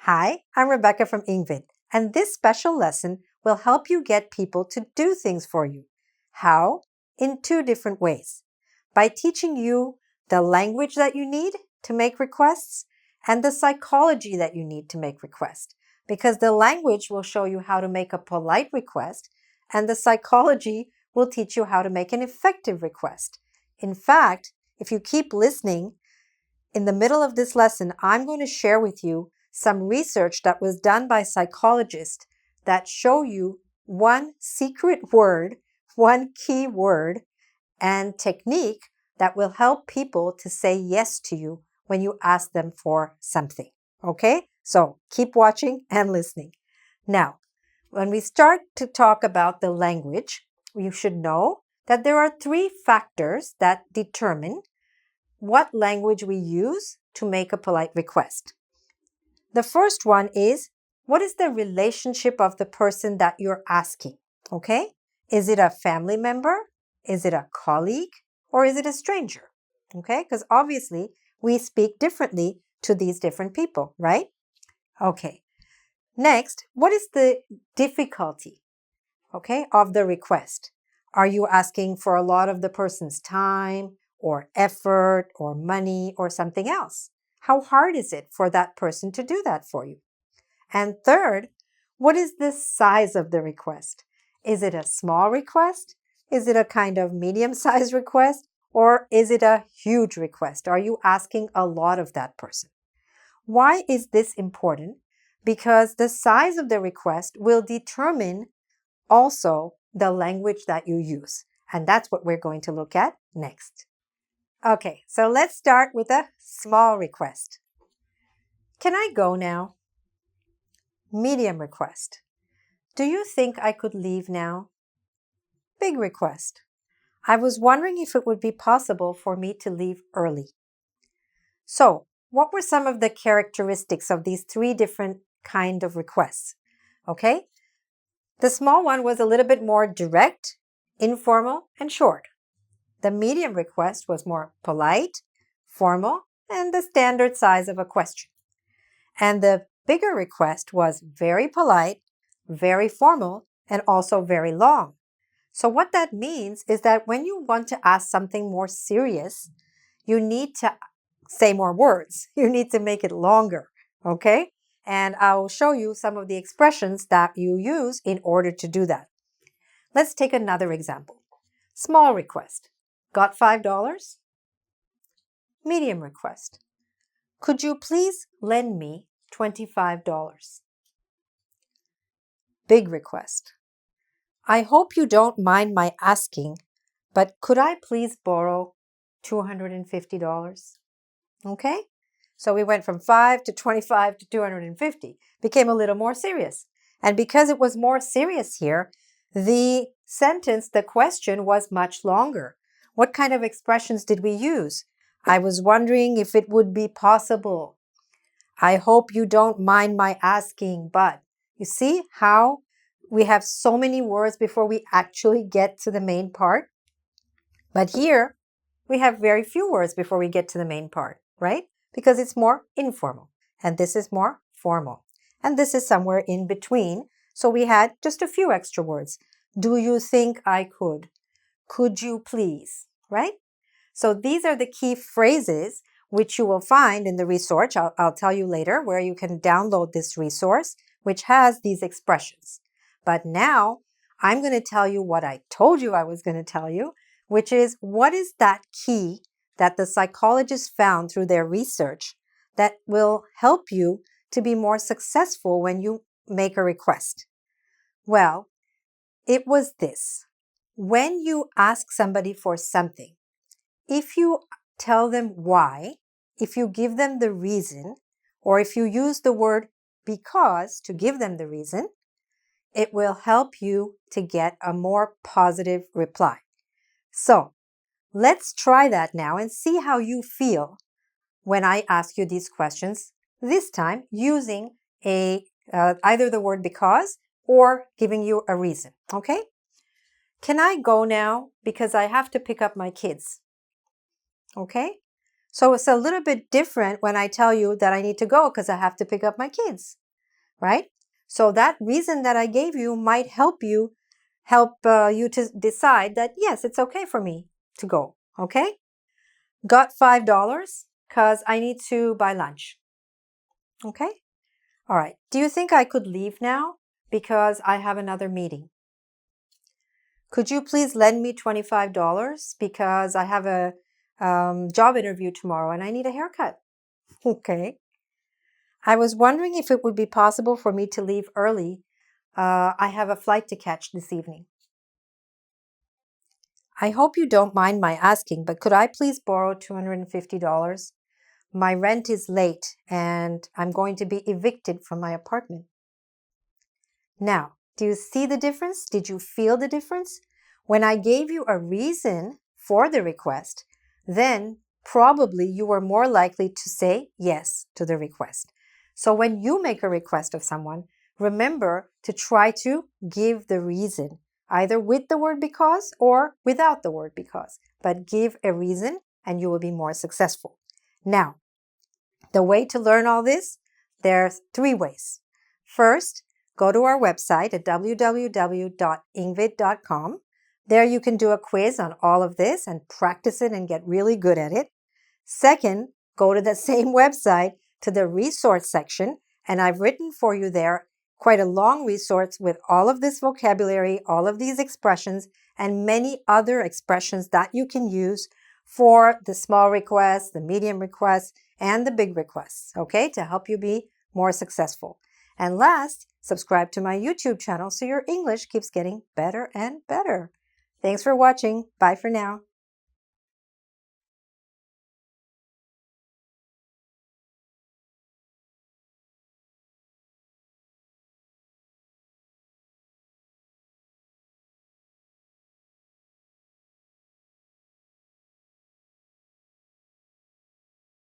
Hi, I'm Rebecca from engVid, and this special lesson will help you get people to do things for you. How? In two different ways. By teaching you the language that you need to make requests and the psychology that you need to make requests. Because the language will show you how to make a polite request, and the psychology will teach you how to make an effective request. In fact, if you keep listening, in the middle of this lesson, I'm going to share with you some research that was done by psychologists that show you one secret word, one key word, and technique that will help people to say yes to you when you ask them for something. Okay? So keep watching and listening. Now, when we start to talk about the language, you should know that there are three factors that determine what language we use to make a polite request. The first one is, what is the relationship of the person that you're asking? Okay? Is it a family member? Is it a colleague? Or is it a stranger? Okay? Because obviously we speak differently to these different people, right? Okay. Next, what is the difficulty, okay, of the request? Are you asking for a lot of the person's time or effort or money or something else? How hard is it for that person to do that for you? And third, what is the size of the request? Is it a small request? Is it a kind of medium-sized request? Or is it a huge request? Are you asking a lot of that person? Why is this important? Because the size of the request will determine also the language that you use. And that's what we're going to look at next. Okay, so let's start with a small request. Can I go now? Medium request. Do you think I could leave now? Big request. I was wondering if it would be possible for me to leave early. So, what were some of the characteristics of these three different kind of requests? Okay, the small one was a little bit more direct, informal, and short. The medium request was more polite, formal, and the standard size of a question. And the bigger request was very polite, very formal, and also very long. So what that means is that when you want to ask something more serious, you need to say more words. You need to make it longer, okay? And I'll show you some of the expressions that you use in order to do that. Let's take another example. Small request. Got $5? Medium request. Could you please lend me $25? Big request. I hope you don't mind my asking, but could I please borrow $250? Okay? So we went from 5 to 25 to 250. Became a little more serious. And because it was more serious here, the sentence, the question was much longer. What kind of expressions did we use? I was wondering if it would be possible. I hope you don't mind my asking, but you see how we have so many words before we actually get to the main part? But here, we have very few words before we get to the main part, right? Because it's more informal, and this is more formal. And this is somewhere in between, so we had just a few extra words. Do you think I could? Could you please? Right? So these are the key phrases which you will find in the resource. I'll tell you later where you can download this resource, which has these expressions. But now I'm going to tell you what I told you I was going to tell you, which is what is that key that the psychologists found through their research that will help you to be more successful when you make a request? Well, it was this. When you ask somebody for something, if you tell them why, if you give them the reason, or if you use the word because to give them the reason, it will help you to get a more positive reply. So, let's try that now and see how you feel when I ask you these questions, this time using either the word because or giving you a reason, okay? Can I go now because I have to pick up my kids? Okay? So it's a little bit different when I tell you that I need to go because I have to pick up my kids, right? So that reason that I gave you might help you to decide that, yes, it's okay for me to go, okay? Got $5 because I need to buy lunch, okay? All right. Do you think I could leave now because I have another meeting? Could you please lend me $25 because I have a job interview tomorrow and I need a haircut? Okay. I was wondering if it would be possible for me to leave early. I have a flight to catch this evening. I hope you don't mind my asking, but could I please borrow $250? My rent is late and I'm going to be evicted from my apartment. Now, do you see the difference? Did you feel the difference? When I gave you a reason for the request, then probably you were more likely to say yes to the request. So when you make a request of someone, remember to try to give the reason, either with the word because or without the word because, but give a reason and you will be more successful. Now, the way to learn all this, there's 3 ways. First, go to our website at www.engvid.com. There you can do a quiz on all of this and practice it and get really good at it. Second, go to the same website to the resource section, and I've written for you there quite a long resource with all of this vocabulary, all of these expressions, and many other expressions that you can use for the small requests, the medium requests, and the big requests, okay, to help you be more successful. And last, subscribe to my YouTube channel so your English keeps getting better and better. Thanks for watching. Bye for now.